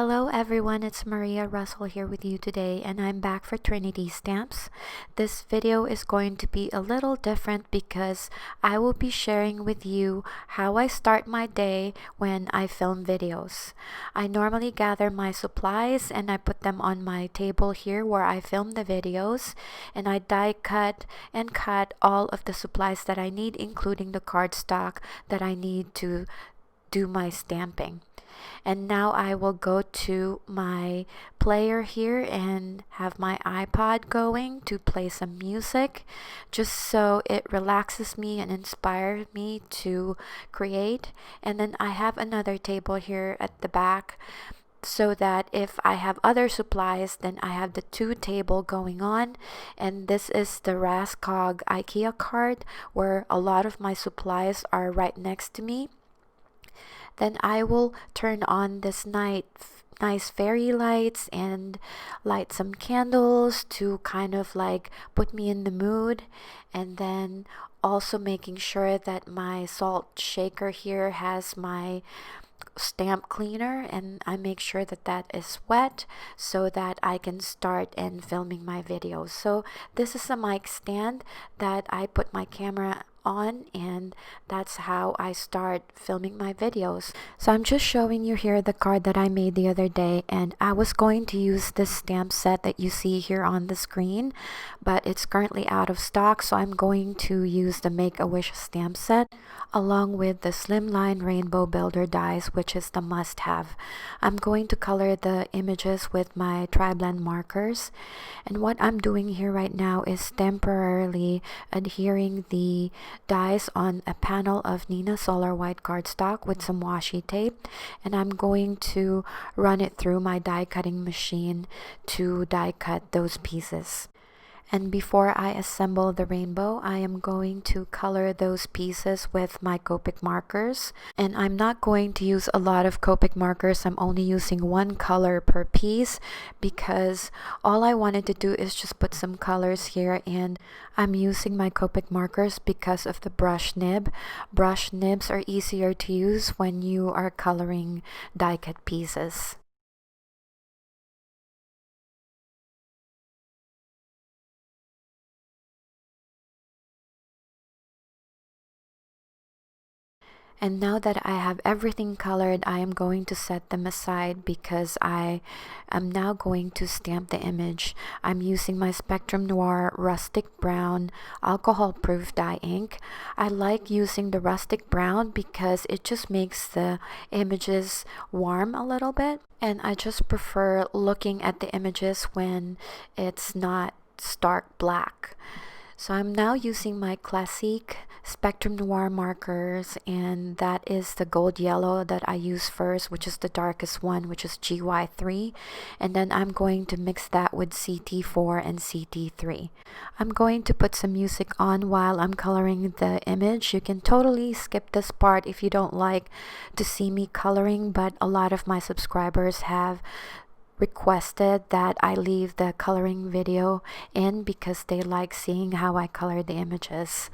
Hello everyone, it's Maria Russell here with you today, and I'm back for Trinity Stamps. This video is going to be a little different because I will be sharing with you how I start my day when I film videos. I normally gather my supplies and I put them on my table here where I film the videos, and I die cut and cut all of the supplies that I need, including the cardstock that I need to do my stamping. And now I will go to my player here and have my iPod going to play some music, just so it relaxes me and inspires me to create. And then I have another table here at the back, so that if I have other supplies, then I have the two table going on. And this is the Raskog IKEA card where a lot of my supplies are right next to me. Then I will turn on this nice fairy lights and light some candles to kind of like put me in the mood. And then also making sure that my salt shaker here has my stamp cleaner, and I make sure that that is wet so that I can start and filming my videos. So this is a mic stand that I put my camera on, and that's how I start filming my videos. So I'm just showing you here the card that I made the other day, and I was going to use this stamp set that you see here on the screen, but it's currently out of stock, so I'm going to use the Make-A-Wish stamp set along with the Slimline Rainbow Builder dies, which is the must-have. I'm going to color the images with my Triblend markers, and what I'm doing here right now is temporarily adhering the dies on a panel of Nina Solar white cardstock with some washi tape, and I'm going to run it through my die cutting machine to die cut those pieces. And before I assemble the rainbow, I am going to color those pieces with my Copic markers. And I'm not going to use a lot of Copic markers. I'm only using one color per piece because all I wanted to do is just put some colors here, and I'm using my Copic markers because of the brush nib. Brush nibs are easier to use when you are coloring die cut pieces. And now that I have everything colored, I am going to set them aside because I am now going to stamp the image. I'm using my Spectrum Noir Rustic Brown alcohol-proof dye ink. I like using the rustic brown because it just makes the images warm a little bit. And I just prefer looking at the images when it's not stark black. So I'm now using my Classique Spectrum Noir markers, and that is the gold yellow that I use first, which is the darkest one, which is GY3, and then I'm going to mix that with CT4 and CT3. I'm going to put some music on while I'm coloring the image. You can totally skip this part if you don't like to see me coloring, but a lot of my subscribers have requested that I leave the coloring video in because they like seeing how I color the images.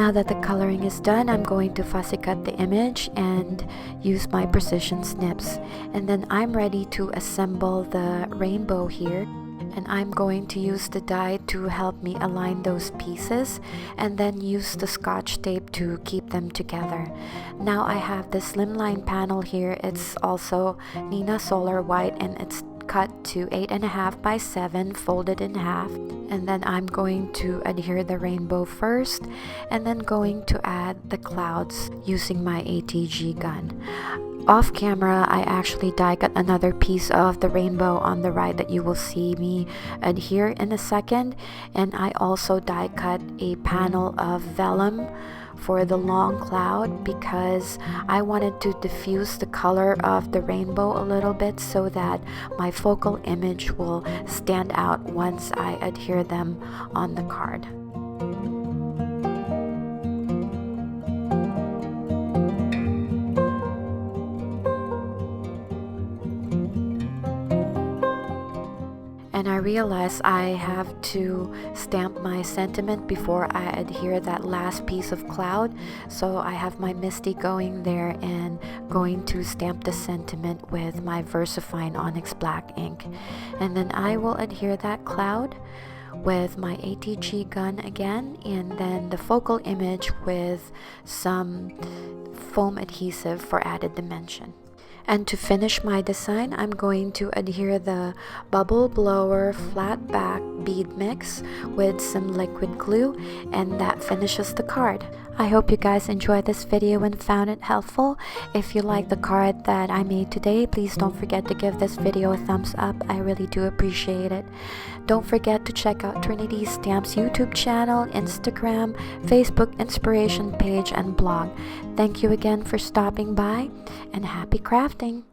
Now that the coloring is done, I'm going to fussy cut the image and use my precision snips. And then I'm ready to assemble the rainbow here. And I'm going to use the die to help me align those pieces and then use the scotch tape to keep them together. Now I have the slimline panel here. It's also Nina Solar White and it's cut to 8.5 by 7, folded in half. And then I'm going to adhere the rainbow first and then going to add the clouds using my ATG gun. Off camera, I actually die cut another piece of the rainbow on the right that you will see me adhere in a second. And I also die cut a panel of vellum for the long cloud because I wanted to diffuse the color of the rainbow a little bit so that my focal image will stand out once I adhere them on the card. And I realized I have to stamp my sentiment before I adhere that last piece of cloud. So I have my Misty going there and going to stamp the sentiment with my VersaFine Onyx Black ink. And then I will adhere that cloud with my ATG gun again, and then the focal image with some foam adhesive for added dimension. And to finish my design, I'm going to adhere the Bubble Blower flat back bead mix with some liquid glue, and that finishes the card. I hope you guys enjoyed this video and found it helpful. If you like the card that I made today, please don't forget to give this video a thumbs up. I really do appreciate it. Don't forget to check out Trinity Stamps YouTube channel, Instagram, Facebook inspiration page, and blog. Thank you again for stopping by, and happy crafting!